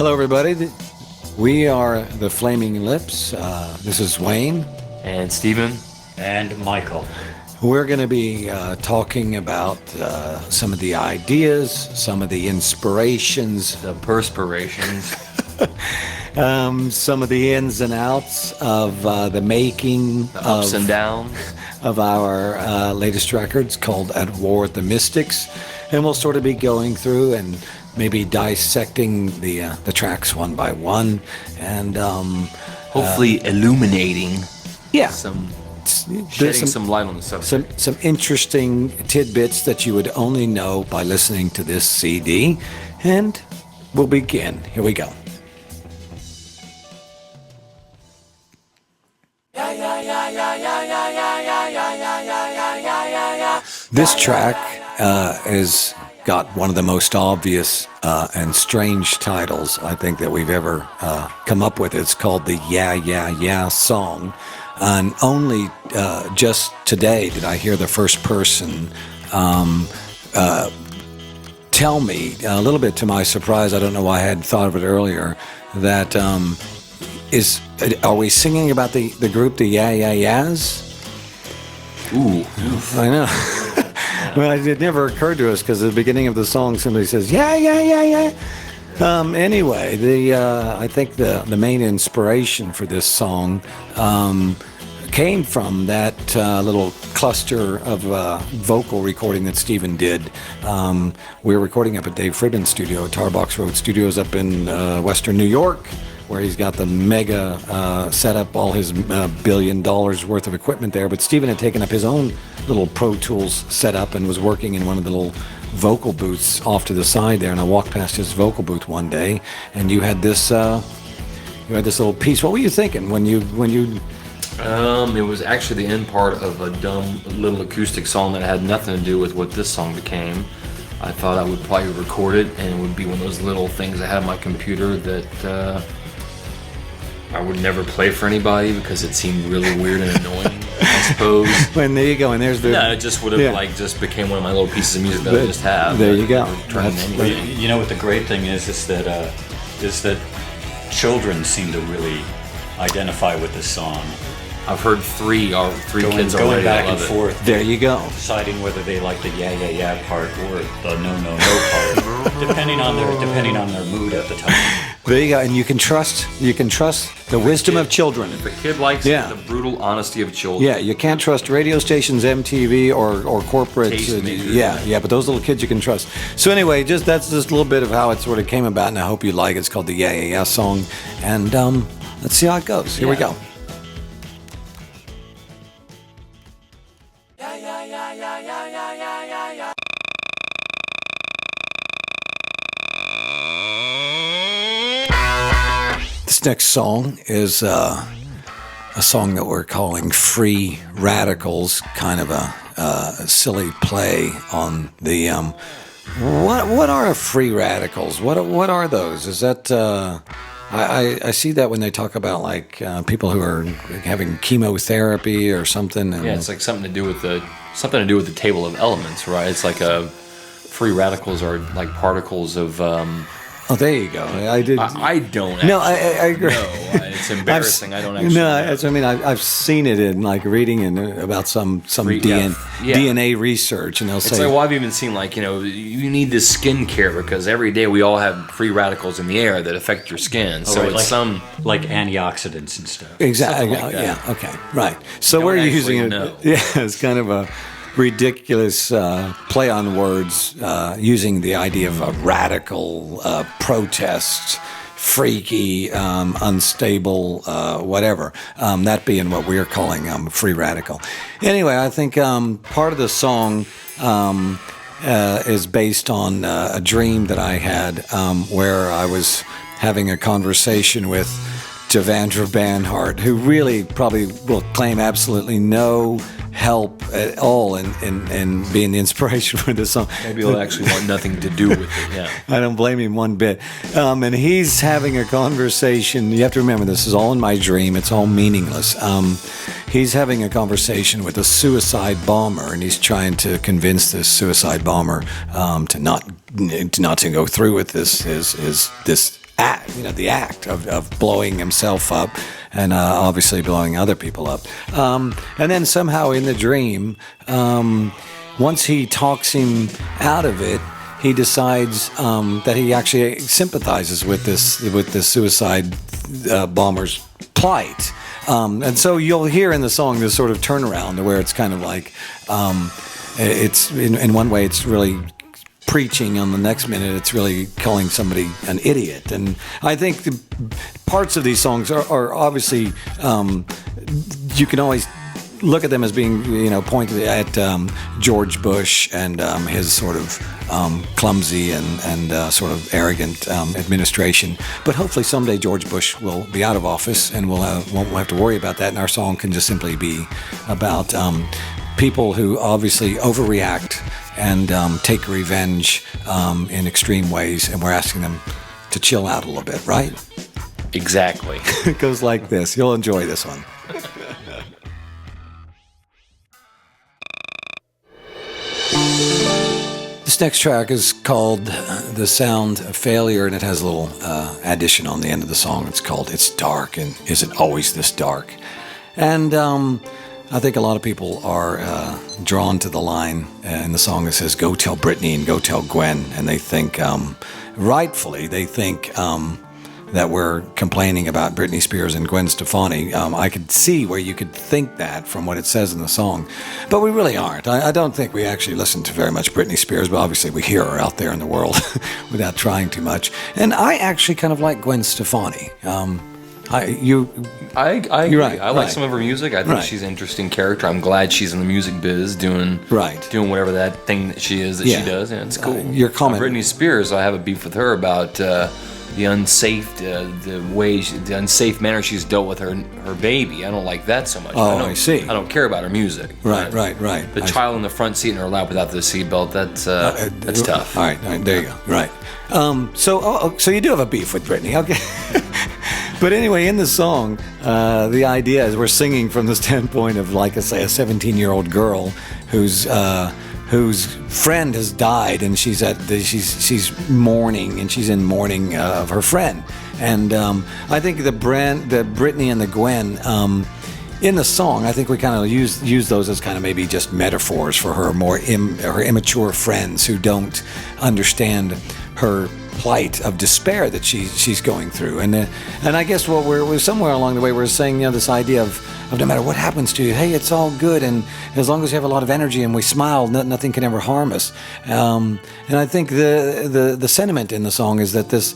Hello, everybody. We are the Flaming Lips. This is Wayne. And Stephen. And Michael. We're going to be talking about some of the ideas, some of the inspirations, The perspirations. some of the ins and outs of the making The ups and downs. of our latest records called At War with the Mystics. And we'll sort of be going through and maybe dissecting the tracks one by one, and Hopefully illuminating some shedding some light on the subject. some interesting tidbits that you would only know by listening to this CD. And we'll begin. Here we go. This track is got one of the most obvious and strange titles I think that we've ever come up with. It's called the Yeah, Yeah, Yeah song. And only just today did I hear the first person tell me, a little bit to my surprise, I don't know why I hadn't thought of it earlier, that are we singing about the group, the Yeah, Yeah, Yeahs? Ooh. I know. Well, it never occurred to us because at the beginning of the song, somebody says, yeah, yeah, yeah, yeah. Anyway, I think the main inspiration for this song came from that little cluster of vocal recording that Stephen did. We were recording up at Dave Fridman's studio, Tarbox Road Studios up in Western New York, where he's got the mega setup, all his $1 billion worth of equipment there. But Stephen had taken up his own little Pro Tools setup and was working in one of the little vocal booths off to the side there. And I walked past his vocal booth one day, and you had this little piece. What were you thinking when you? It was actually the end part of a dumb little acoustic song that had nothing to do with what this song became. I thought I would probably record it, and it would be one of those little things I had on my computer that I would never play for anybody because it seemed really weird and annoying, I suppose. When there you go, and there's the... No, it just would have just became one of my little pieces of music that I just have. There you go. You know what the great thing is that children seem to really identify with this song. I've heard three kids going already back that love and it. forth. There you go. Deciding whether they like the yeah yeah yeah part or the no no no part, depending on their mood at the time. There you go, and you can trust the wisdom of children. If a kid likes the brutal honesty of children. Yeah, you can't trust radio stations, MTV, or corporate. Yeah, but those little kids you can trust. So anyway, that's just a little bit of how it sort of came about, and I hope you like it. It's called the Yeah Yeah Yeah song, and let's see how it goes. Here we go. This next song is a song that we're calling Free Radicals, kind of a silly play on the what are free radicals? What are those? Is that I see that when they talk about like people who are having chemotherapy or something. And it's like something to do with the table of elements, right? It's like free radicals are like particles of. Oh, there you go. I did. I don't. Actually, no, I agree. No, it's embarrassing. I don't actually. No, I've seen it in like reading about some DNA research, and they'll say. It's like, well, I've even seen like you need this skin care because every day we all have free radicals in the air that affect your skin. So right, it's like antioxidants and stuff. Exactly. Like yeah. Okay. Right. So we're using it. Know. Yeah. It's kind of a ridiculous play on words, using the idea of a radical protest, freaky, unstable, whatever. That being what we're calling free radical. Anyway, I think part of the song is based on a dream that I had where I was having a conversation with Devandra Banhart, who really probably will claim absolutely no help at all in being the inspiration for this song. Maybe he'll actually want nothing to do with it, yeah. I don't blame him one bit. And he's having a conversation. You have to remember, this is all in my dream. It's all meaningless. He's having a conversation with a suicide bomber, and he's trying to convince this suicide bomber to not to go through with this act, the act of blowing himself up and obviously blowing other people up. And then somehow in the dream, once he talks him out of it, he decides that he actually sympathizes with this suicide bomber's plight. And so you'll hear in the song this sort of turnaround where it's kind of like, it's in one way it's really preaching, on the next minute it's really calling somebody an idiot. And I think the parts of these songs are obviously, you can always look at them as being, pointed at George Bush and his sort of clumsy and sort of arrogant administration. But hopefully someday George Bush will be out of office and won't have to worry about that, and our song can just simply be about people who obviously overreact and take revenge in extreme ways, and we're asking them to chill out a little bit, right? Exactly. It goes like this. You'll enjoy this one. This next track is called The Sound of Failure, and it has a little addition on the end of the song. It's called It's Dark, and Is It Always This Dark? And I think a lot of people are drawn to the line in the song that says, go tell Britney and go tell Gwen. And they think, rightfully, that we're complaining about Britney Spears and Gwen Stefani. I could see where you could think that from what it says in the song, but we really aren't. I don't think we actually listen to very much Britney Spears, but obviously we hear her out there in the world without trying too much. And I actually kind of like Gwen Stefani. I agree. You're right, I like some of her music. I think she's an interesting character. I'm glad she's in the music biz doing whatever that thing that she is she does, and it's cool. Your comment. Britney Spears, I have a beef with her about the unsafe manner she's dealt with her baby. I don't like that so much. I see. I don't care about her music. Right. The child in the front seat in her lap without the seatbelt, that's tough. All right, there you go. Right. So you do have a beef with Britney, okay? But anyway, in the song, the idea is we're singing from the standpoint of, like I say, a 17-year-old girl whose friend has died, and she's mourning, and she's in mourning of her friend. And I think the Britney and the Gwen in the song, I think we kind of use those as kind of maybe just metaphors for her her immature friends who don't understand her plight of despair that she's going through. And I guess what we're somewhere along the way we're saying, this idea of no matter what happens to you, hey, it's all good, and as long as you have a lot of energy and we smile, nothing can ever harm us. And I think the sentiment in the song is that this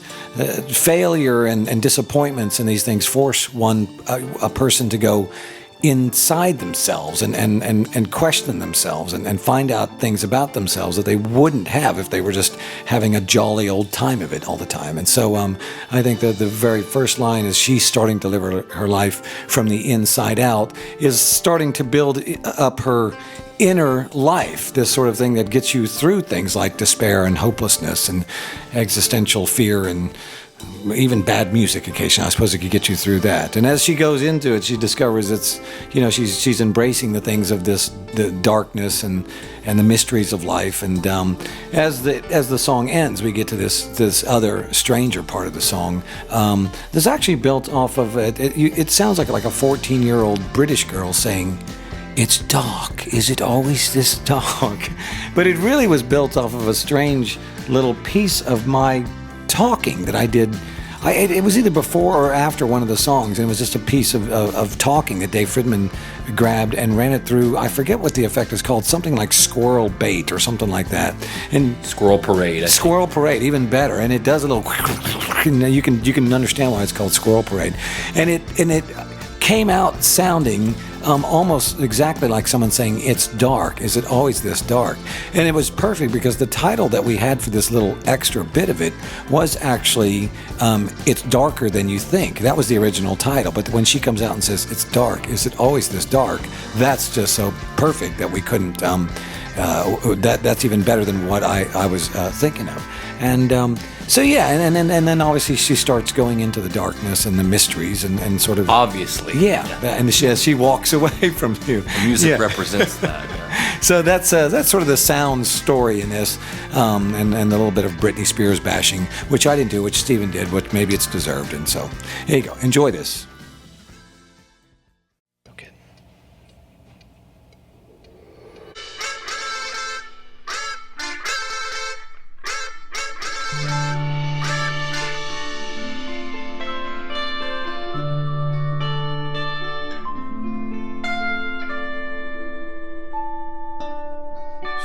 failure and disappointments and these things force a person to go inside themselves and question themselves and find out things about themselves that they wouldn't have if they were just having a jolly old time of it all the time. And so I think that the very first line is she's starting to live her life from the inside out, is starting to build up her inner life, this sort of thing that gets you through things like despair and hopelessness and existential fear and even bad music occasionally. I suppose it could get you through that. And as she goes into it, she discovers she's embracing the things of the darkness and the mysteries of life. And as the song ends, we get to this other stranger part of the song. This actually built off of it. It sounds like a 14-year-old British girl saying, "It's dark. Is it always this dark?" But it really was built off of a strange little piece of my talking that I did. It was either before or after one of the songs, and it was just a piece of talking that Dave Fridman grabbed and ran it through. I forget what the effect is called, something like squirrel bait or something like that. And Squirrel Parade. Squirrel Parade, even better. And it does a little. You can understand why it's called Squirrel Parade. And it came out sounding almost exactly like someone saying, "It's dark. Is it always this dark?" And it was perfect because the title that we had for this little extra bit of it was actually "It's Darker Than You Think." That was the original title. But when she comes out and says, "It's dark. Is it always this dark?" That's just so perfect that we couldn't. That's even better than what I was thinking of. And so yeah, and then obviously she starts going into the darkness and the mysteries and sort of obviously and she walks away from you. The music represents that. Yeah. So that's sort of the sound story in this, and a little bit of Britney Spears bashing, which I didn't do, which Stephen did, which maybe it's deserved. And so, here you go. Enjoy this. Okay.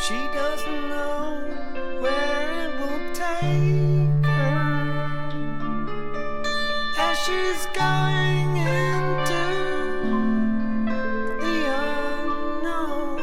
She doesn't know where it will take her as she's going into the unknown.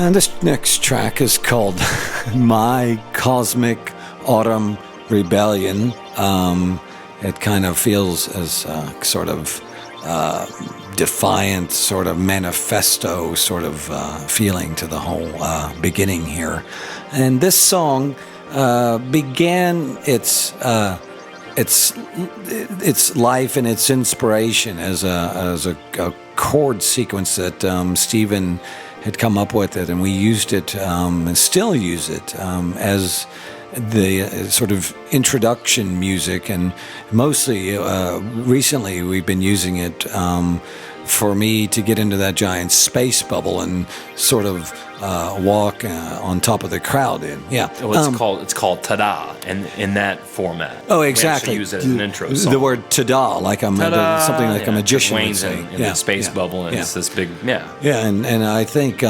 And this next track is called My Cosmic Autumn Rebellion. It kind of feels as sort of defiant, sort of manifesto sort of feeling to the whole beginning here. And this song began its life and its inspiration as a chord sequence that Stephen had come up with it, and we used it and still use it as the sort of introduction music, and mostly recently we've been using it for me to get into that giant space bubble and sort of walk on top of the crowd in. Yeah. Well, it's called Ta-da, and in that format. Oh, exactly. We actually use it as an intro song. The word ta-da, like something like a magician would Wayne's say. in the space bubble, and it's this big, Yeah, and I think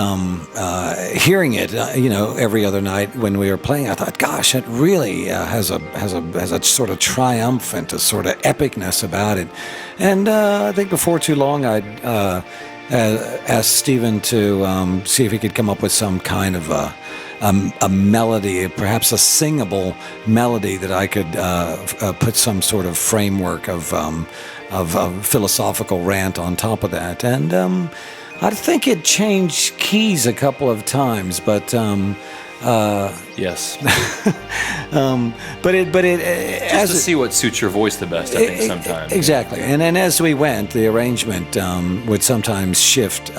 hearing it, every other night when we were playing, I thought, gosh, it really has a sort of triumphant, a sort of epicness about it. And I think before too long, I'd asked Stephen to see if he could come up with some kind of a melody, perhaps a singable melody that I could put some sort of framework of philosophical rant on top of that. And I think it changed keys a couple of times, but yes. but it Just to see what suits your voice the best, I think, sometimes. Exactly. And then as we went, the arrangement would sometimes shift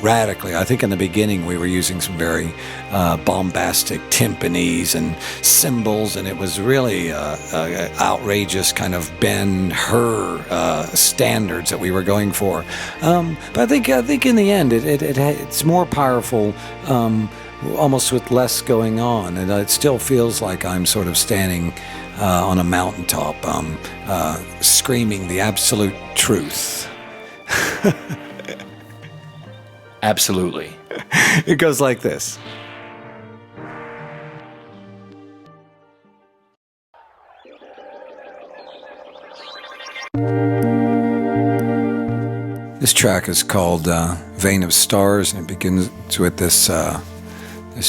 radically. I think in the beginning we were using some very bombastic timpanis and cymbals, and it was really outrageous kind of Ben-Hur standards that we were going for. But I think in the end it's more powerful, almost with less going on, and it still feels like I'm sort of standing on a mountaintop, screaming the absolute truth. Absolutely. It goes like this. This track is called Vein of Stars, and it begins with this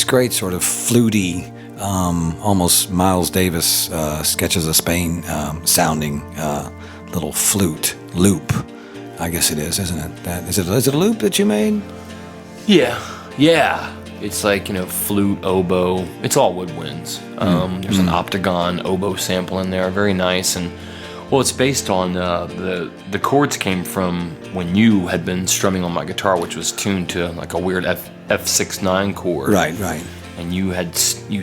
great sort of fluty, almost Miles Davis Sketches of Spain sounding little flute loop. I guess it is, isn't it? Is it a loop that you made? Yeah. It's like, flute, oboe. It's all woodwinds. There's an octagon oboe sample in there, very nice. And well, it's based on the chords came from when you had been strumming on my guitar, which was tuned to like a weird F6/9 chord. Right. And you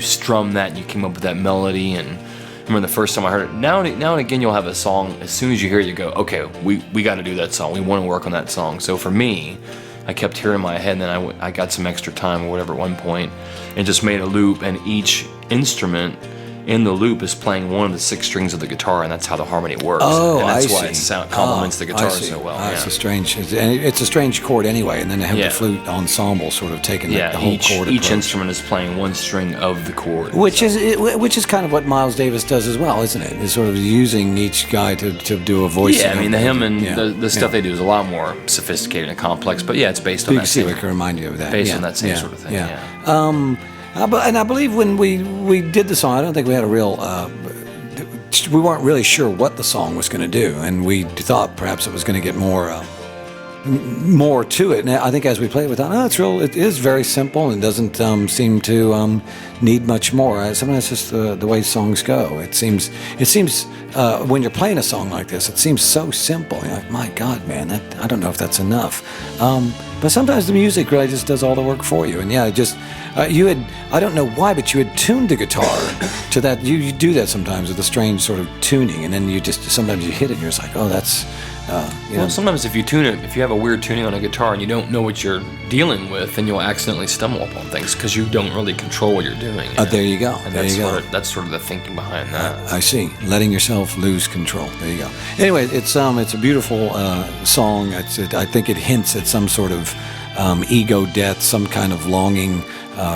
strummed that, and you came up with that melody. And I remember the first time I heard it. Now and again, you'll have a song. As soon as you hear it, you go, okay, we got to do that song. We want to work on that song. So for me, I kept hearing in my head, and then I got some extra time or whatever at one point, and just made a loop, and each instrument in the loop is playing one of the 6 strings of the guitar, and that's how the harmony works. Oh, and that's I why see. it complements the guitar I see. so well. It's a strange chord anyway, and then they have Yeah. the flute ensemble sort of taking the whole each chord each approach. instrument is playing one string of the chord. Which is kind of what Miles Davis does as well, isn't it? Is sort of using each guy to do a voice. Yeah, I mean, him and Yeah. the stuff they do is a lot more sophisticated and complex, but yeah, it's based on You that can see same, what can remind you of that. based Yeah, on that same yeah, sort of thing. yeah. Yeah. And I believe when we did the song, I don't think we had a real. We weren't really sure what the song was going to do, and we thought perhaps it was going to get more to it. And I think as we played, we thought, it is very simple and doesn't seem to need much more. Sometimes it's just the way songs go. It seems when you're playing a song like this, it seems so simple. You're like, my God, man, I don't know if that's enough. But sometimes the music really just does all the work for you. And yeah, you had, I don't know why, but you had tuned the guitar to that. You do that sometimes with a strange sort of tuning, and then sometimes you hit it and you're just like, oh, that's, Well, sometimes if you have a weird tuning on a guitar and you don't know what you're dealing with, then you'll accidentally stumble upon things because you don't really control what you're doing. There you go. And There you go. That's sort of the thinking behind that. I see. Letting yourself lose control. There you go. Anyway, it's a beautiful song. I think it hints at some sort of ego death, some kind of longing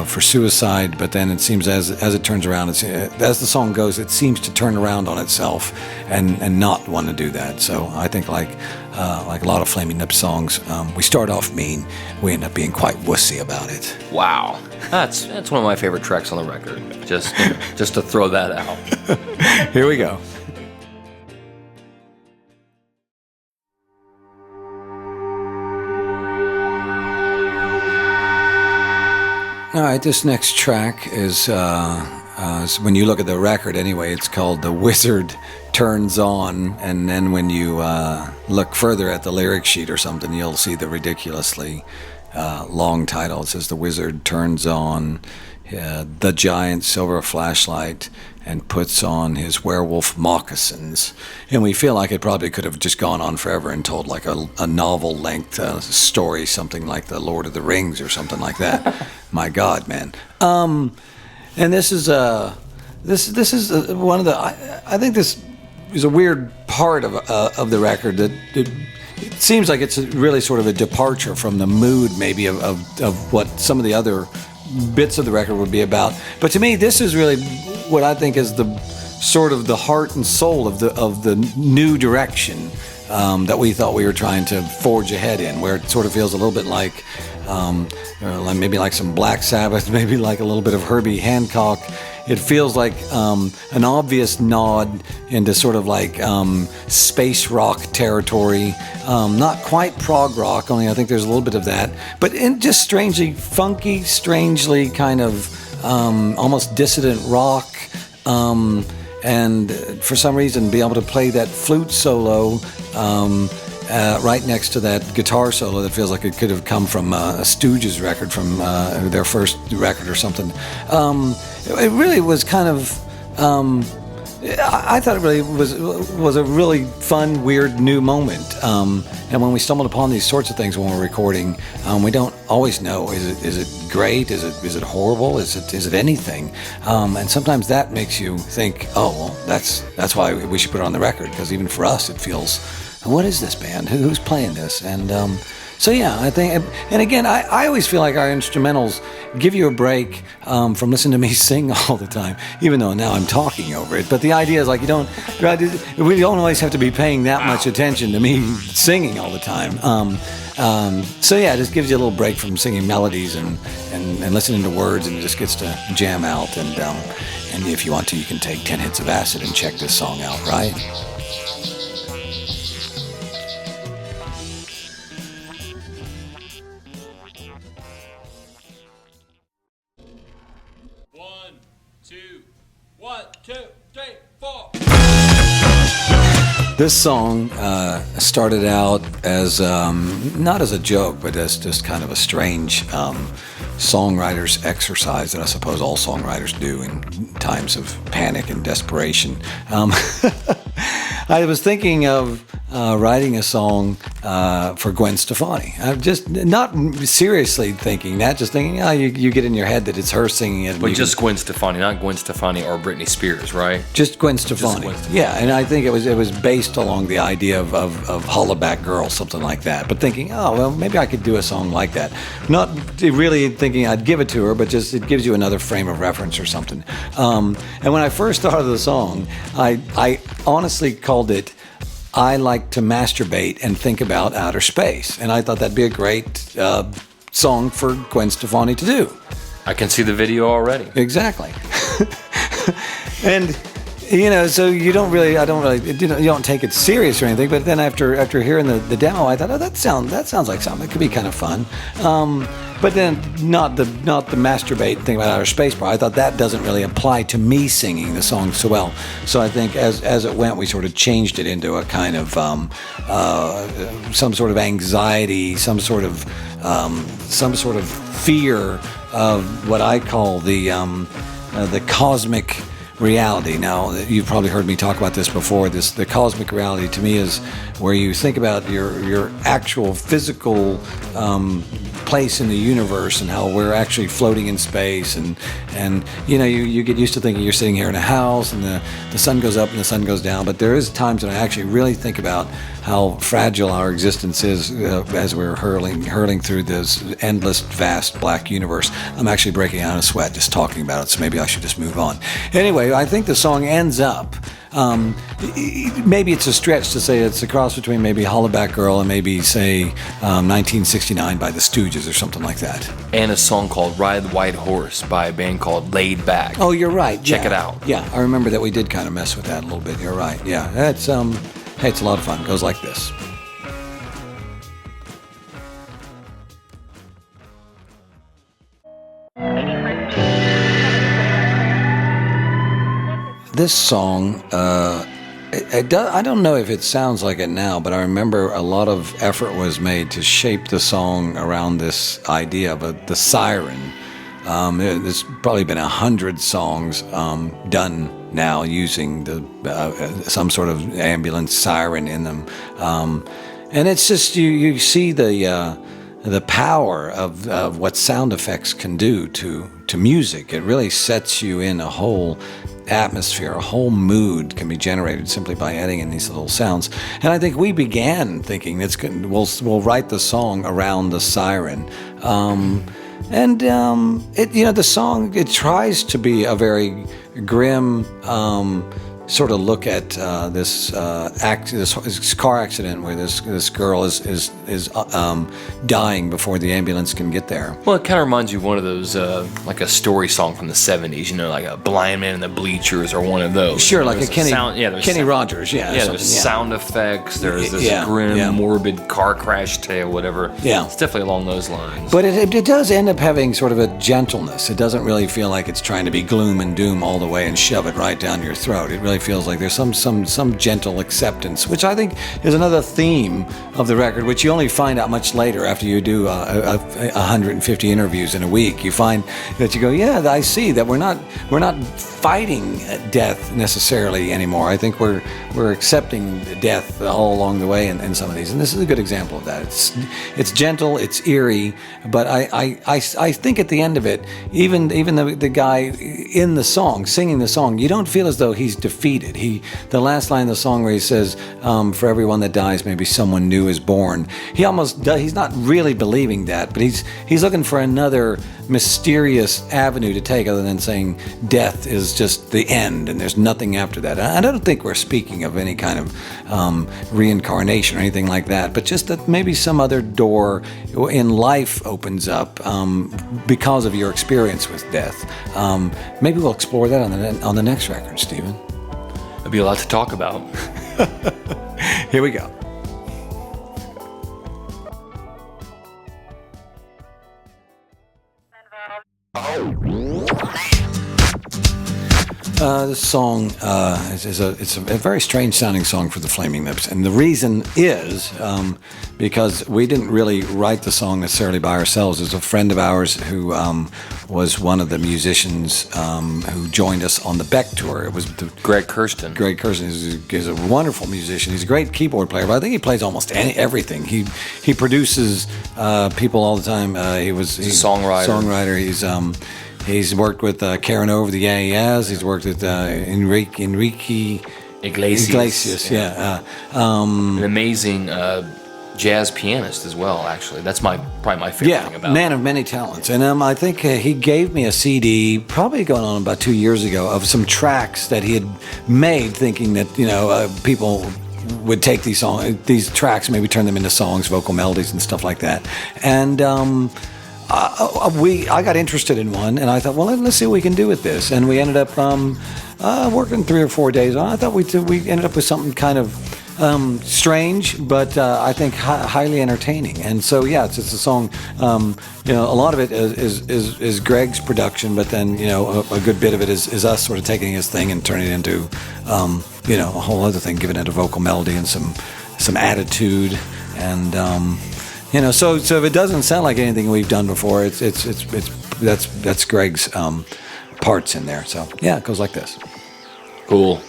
for suicide. But then it seems as it turns around, as the song goes, it seems to turn around on itself and not want to do that. So I think like a lot of Flaming Lips songs, we start off mean, we end up being quite wussy about it. Wow, that's one of my favorite tracks on the record. Just to throw that out. Here we go. All right, this next track is when you look at the record anyway, it's called The Wizard Turns On, and then when you look further at the lyric sheet or something, you'll see the ridiculously long title. It says The Wizard Turns On the giant silver flashlight and puts on his werewolf moccasins. And we feel like it probably could have just gone on forever and told like a novel-length story, something like The Lord of the Rings or something like that. My God, man. And this is one of the. I think this is a weird part of the record that it seems like it's really sort of a departure from the mood maybe of what some of the other bits of the record would be about. But to me, this is really what I think is the sort of the heart and soul of the new direction that we thought we were trying to forge ahead in, where it sort of feels a little bit like maybe like some Black Sabbath, maybe like a little bit of Herbie Hancock. It feels like an obvious nod into sort of like space rock territory. Not quite prog rock, only I think there's a little bit of that. But just strangely funky, strangely kind of almost dissident rock. And for some reason, be able to play that flute solo right next to that guitar solo that feels like it could have come from a Stooges record, from their first record or something. It really was kind of. I thought it really was a really fun, weird new moment. And when we stumbled upon these sorts of things when we're recording, we don't always know: is it great? Is it horrible? Is it anything? And sometimes that makes you think, oh, well, that's why we should put it on the record, because even for us, it feels, what is this band? Who's playing this? And so yeah, I think, and again, I always feel like our instrumentals give you a break from listening to me sing all the time, even though now I'm talking over it. But the idea is like we don't always have to be paying that much attention to me singing all the time. So yeah, it just gives you a little break from singing melodies and listening to words, and it just gets to jam out. And if you want to, you can take 10 hits of acid and check this song out, right? 2, 3, 4. This song started out as not as a joke, but as just kind of a strange songwriter's exercise that I suppose all songwriters do in times of panic and desperation. I was thinking of writing a song for Gwen Stefani. I'm just not seriously thinking that, just thinking, you get in your head that it's her singing it. But just Gwen Stefani, not Gwen Stefani or Britney Spears, right? Just Gwen Stefani. Gwen Stefani. Yeah, and I think it was based along the idea of Hollaback Girl, something like that. But thinking, oh, well, maybe I could do a song like that. Not really thinking I'd give it to her, but just it gives you another frame of reference or something. And when I first started the song, I honestly called it I Like to Masturbate and Think About Outer Space. And I thought that'd be a great song for Gwen Stefani to do. I can see the video already. Exactly. And so you don't take it serious or anything. But then after hearing the demo, I thought, that sounds like something that could be kind of fun. But then not the masturbate thing about outer space part. I thought that doesn't really apply to me singing the song so well. So I think as it went, we sort of changed it into a kind of some sort of anxiety, some sort of fear of what I call the cosmic reality. Now, you've probably heard me talk about this before. The cosmic reality to me is where you think about your actual physical place in the universe and how we're actually floating in space, and you get used to thinking you're sitting here in a house and the sun goes up and the sun goes down. But there is times when I actually really think about how fragile our existence is as we're hurling through this endless, vast black universe. I'm actually breaking out in a sweat just talking about it, so maybe I should just move on. Anyway, I think the song ends up. Maybe it's a stretch to say it's a cross between maybe Hollaback Girl and maybe, say, 1969 by the Stooges or something like that. And a song called Ride the White Horse by a band called Laid Back. Oh, you're right. Check it out. Yeah, I remember that we did kind of mess with that a little bit. You're right. Yeah, that's hey, it's a lot of fun. It goes like this. This song, I don't know if it sounds like it now, but I remember a lot of effort was made to shape the song around this idea of the siren. There's probably been 100 songs done now using some sort of ambulance siren in them, and it's just you see the power of what sound effects can do to music. It really sets you in a whole atmosphere, a whole mood can be generated simply by adding in these little sounds. And I think we began thinking we'll write the song around the siren. The song, it tries to be a very grim sort of look at this car accident where this girl is dying before the ambulance can get there. Well, it kind of reminds you of one of those, like a story song from the 70s, like a Blind Man in the Bleachers or one of those. Sure, like a Kenny Rogers, yeah. Yeah, there's sound effects, there's this grim, morbid car crash tale, whatever. Yeah. It's definitely along those lines. But it does end up having sort of a gentleness. It doesn't really feel like it's trying to be gloom and doom all the way and shove it right down your throat. It really feels like there's some gentle acceptance, which I think is another theme of the record, which you only find out much later after you do 150 interviews in a week. You find that you go, yeah, I see that we're not fighting death necessarily anymore. I think we're accepting death all along the way in some of these, and this is a good example of that. It's gentle, it's eerie, but I think at the end of it, even the guy in the song singing the song, you don't feel as though he's defeated. The last line of the song where he says, for everyone that dies, maybe someone new is born. He's not really believing that, but he's looking for another mysterious avenue to take other than saying death is just the end and there's nothing after that. I don't think we're speaking of any kind of reincarnation or anything like that, but just that maybe some other door in life opens up because of your experience with death. Maybe we'll explore that on the next record, Stephen. There'll be a lot to talk about. Here we go. This song it's a very strange sounding song for the Flaming Lips, and the reason is because we didn't really write the song necessarily by ourselves. There's a friend of ours who was one of the musicians who joined us on the Beck tour. It was Greg Kirsten. Greg Kirsten is a wonderful musician. He's a great keyboard player, but I think he plays almost everything. He produces people all the time. He's a songwriter. He's worked with Karen Over, the Yeah Yeahs. He's worked with Enrique Iglesias. Yeah. An amazing jazz pianist as well. Actually, that's probably my favorite thing about. Man of many talents. And I think he gave me a CD probably going on about 2 years ago of some tracks that he had made, thinking that people would take these tracks, maybe turn them into songs, vocal melodies, and stuff like that. And I got interested in one, and I thought, well, let's see what we can do with this. And we ended up working 3 or 4 days on it. I thought we ended up with something kind of strange, but I think highly entertaining. And so, yeah, it's a song. A lot of it is Greg's production, but then a good bit of it is us sort of taking his thing and turning it into a whole other thing, giving it a vocal melody and some attitude and. So if it doesn't sound like anything we've done before, that's Greg's parts in there. So yeah, it goes like this. Cool.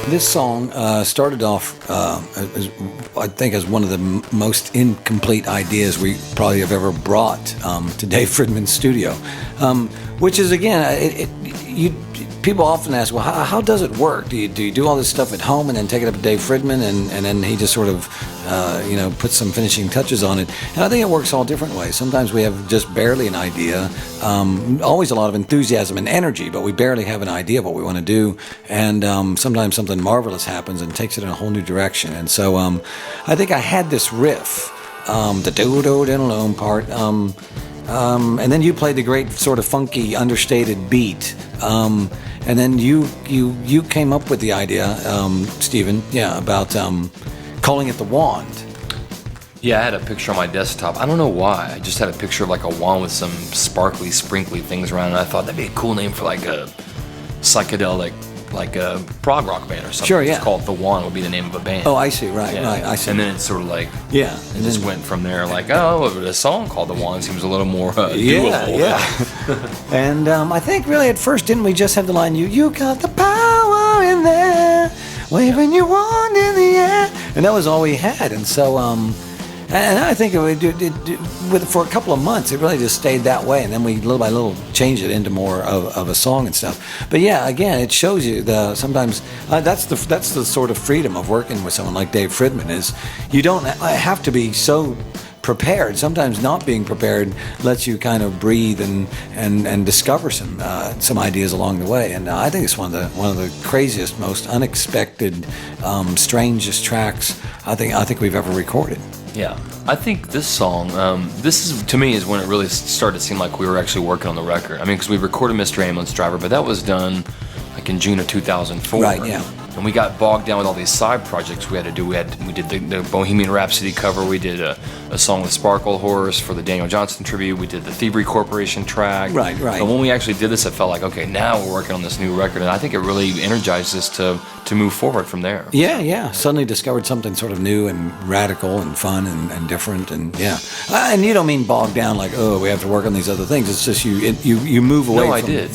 This song started off, I think, as one of the most incomplete ideas we probably have ever brought to Dave Fridman's studio, which is, again, people often ask, well, how does it work? Do you do all this stuff at home and then take it up to Dave Fridman and then he just sort of, puts some finishing touches on it? And I think it works all different ways. Sometimes we have just barely an idea, always a lot of enthusiasm and energy, but we barely have an idea of what we want to do. And sometimes something marvelous happens and takes it in a whole new direction. And so I think I had this riff, the do-do-do-do part, and then you played the great sort of funky, understated beat. And then you came up with the idea, Stephen, about calling it the Wand. Yeah, I had a picture on my desktop. I don't know why. I just had a picture of like a wand with some sparkly, sprinkly things around it. And I thought that'd be a cool name for like a psychedelic, like a prog rock band or something. Sure, yeah. Just call it The Wand would be the name of a band. Oh, I see. Right, Yeah. right. I see. And then it's sort of like, yeah, it just went from there. Like, a song called The Wand seems a little more doable. Yeah. And I think really at first, didn't we just have the line, you got the power in there, waving your wand in the air, and that was all we had. And so, and I think for a couple of months, it really just stayed that way, and then we little by little changed it into more of a song and stuff. But yeah, again, it shows you sometimes that's the sort of freedom of working with someone like Dave Fridman is you don't have to be so prepared. Sometimes not being prepared lets you kind of breathe and discover some ideas along the way. And I think it's one of the craziest, most unexpected, strangest tracks I think we've ever recorded. Yeah, I think this song, to me is when it really started to seem like we were actually working on the record. I mean, because we recorded Mr. Ambulance Driver, but that was done like in June of 2004. Right, yeah. And we got bogged down with all these side projects we had to do. We did the Bohemian Rhapsody cover. We did a song with Sparkle Horse for the Daniel Johnston tribute. We did the Thievery Corporation track. Right. But when we actually did this, it felt like, okay, now we're working on this new record. And I think it really energized us to move forward from there. Yeah. Suddenly discovered something sort of new and radical and fun and different. And yeah. And you don't mean bogged down like, oh, we have to work on these other things. It's just you move away No, from... I did.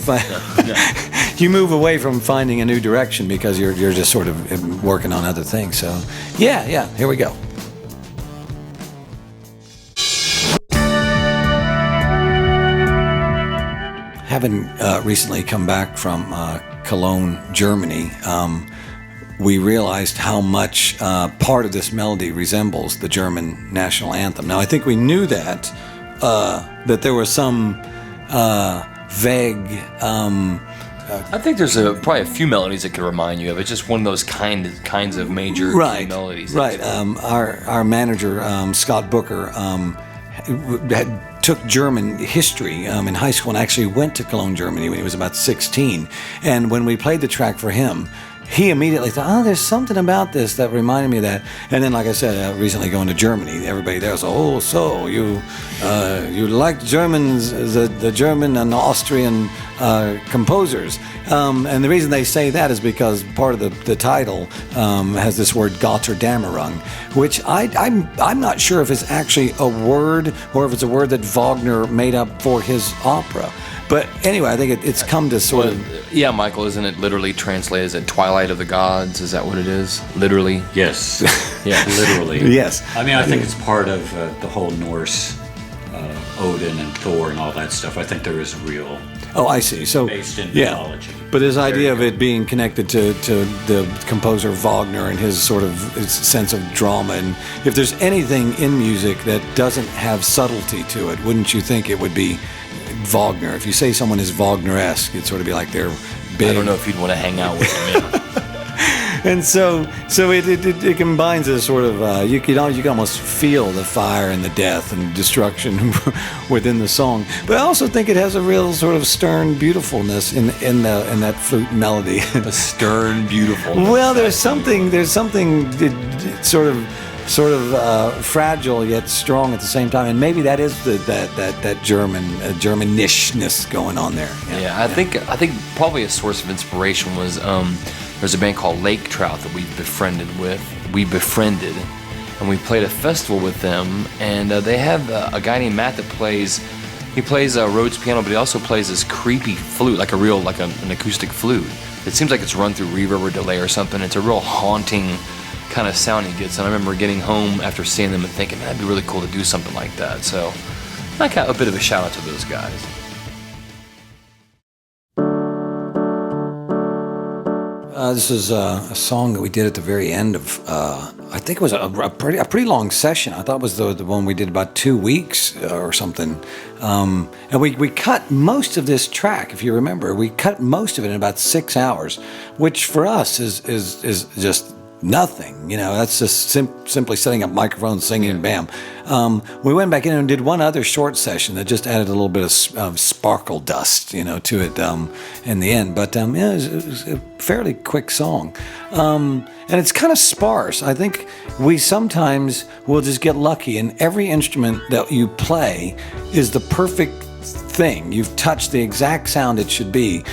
No. You move away from finding a new direction because you're just sort of working on other things. So, yeah, here we go. Having recently come back from Cologne, Germany, we realized how much part of this melody resembles the German national anthem. Now, I think we knew that there was some vague... I think there's probably a few melodies that could remind you of it. Just one of those kinds of major key melodies. Right. Our manager, Scott Booker, took German history in high school and actually went to Cologne, Germany when he was about 16. And when we played the track for him, he immediately thought, oh, there's something about this that reminded me of that. And then, like I said, recently going to Germany, everybody there was, oh, so you like Germans, the German and Austrian composers. And the reason they say that is because part of the title has this word Götterdämmerung, which I'm not sure if it's actually a word or if it's a word that Wagner made up for his opera. But anyway, I think it's come to sort of... Yeah, Michael, isn't it literally translated as a Twilight of the Gods? Is that what it is? Literally? Yes. Yeah, Literally. Yes. I mean, I think it's part of the whole Norse Odin and Thor and all that stuff. I think there is real... Oh, I see. So based in yeah. mythology. But this idea of it being connected to the composer Wagner and his sort of his sense of drama, and if there's anything in music that doesn't have subtlety to it, wouldn't you think it would be Wagner? If you say someone is Wagner-esque, it'd sort of be like they're big. I don't know if you'd want to hang out with him. Yeah. And so it combines this sort of you can almost feel the fire and the death and destruction within the song. But I also think it has a real sort of stern beautifulness in that flute melody. A stern, beautiful. Well, there's something sort of fragile yet strong at the same time, and maybe that is that Germanishness going on there. Yeah, I think probably a source of inspiration was there's a band called Lake Trout that we befriended, and we played a festival with them, and they have a guy named Matt that plays Rhodes piano, but he also plays this creepy flute, like an acoustic flute. It seems like it's run through reverb or delay or something. It's a real haunting kind of sound he gets, and I remember getting home after seeing them and thinking, man, that'd be really cool to do something like that. So I got a bit of a shout out to those guys. This is a song that we did at the very end of, I think it was a pretty long session. I thought it was the one we did about 2 weeks or something. And we cut most of this track, if you remember. We cut most of it in about 6 hours, which for us is just nothing. That's just simply setting up microphones, singing, and bam. We went back in and did one other short session that just added a little bit of sparkle dust, to it in the end. But it was a fairly quick song. And it's kind of sparse. I think we sometimes will just get lucky, and every instrument that you play is the perfect thing. You've touched the exact sound it should be.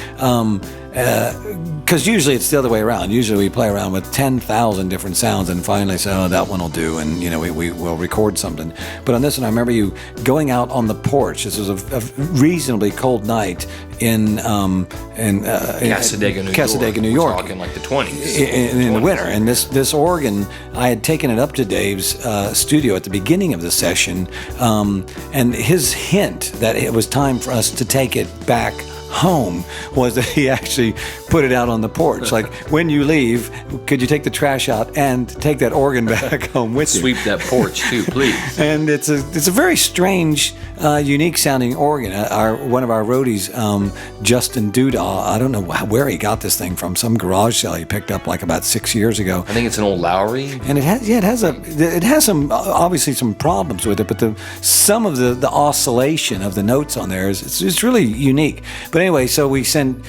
Because usually it's the other way around. Usually we play around with 10,000 different sounds and finally say, oh, that one will do, and we will record something. But on this one, I remember you going out on the porch. This was a reasonably cold night in Cassadaga, New York. We're talking like the 20s. In the winter. And this organ, I had taken it up to Dave's studio at the beginning of the session, and his hint that it was time for us to take it back home was that he actually put it out on the porch. Like, when you leave, could you take the trash out and take that organ back home with you? Sweep that porch too, please. And it's a very strange, unique sounding organ. One of our roadies, Justin Duda, I don't know where he got this thing from. Some garage sale he picked up like about 6 years ago. I think it's an old Lowry. And it has some obviously some problems with it, but some of the oscillation of the notes on there it's really unique. But anyway, so we sent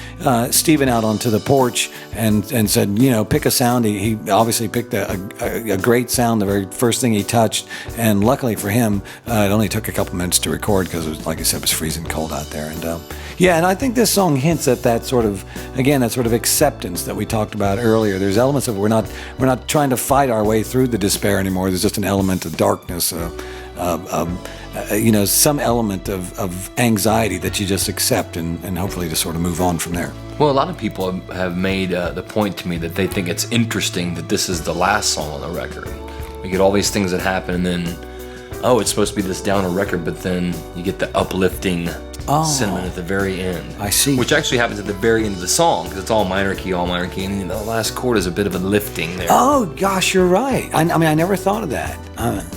Stephen out onto the porch and said, pick a sound. He obviously picked a great sound, the very first thing he touched. And luckily for him, it only took a couple minutes to record because, like I said, it was freezing cold out there. And and I think this song hints at that sort of acceptance that we talked about earlier. There's elements of we're not trying to fight our way through the despair anymore. There's just an element of darkness, some element of anxiety that you just accept and hopefully just sort of move on from there. Well, a lot of people have made the point to me that they think it's interesting that this is the last song on the record. We get all these things that happen, and then, it's supposed to be this downer record, but then you get the uplifting sentiment at the very end. I see. Which actually happens at the very end of the song, because it's all minor key, and the last chord is a bit of a lifting there. Oh, gosh, you're right. I mean, I never thought of that.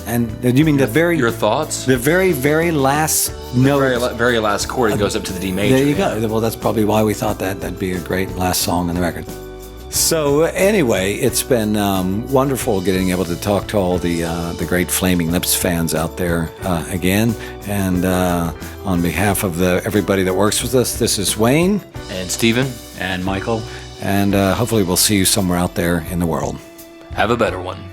And you mean your thoughts? The very, very last note. The very last chord, it goes up to the D major. There you go. Well, that's probably why we thought that'd be a great last song on the record. So anyway, it's been wonderful getting able to talk to all the great Flaming Lips fans out there again. And on behalf of everybody that works with us, this is Wayne. And Stephen. And Michael. And hopefully we'll see you somewhere out there in the world. Have a better one.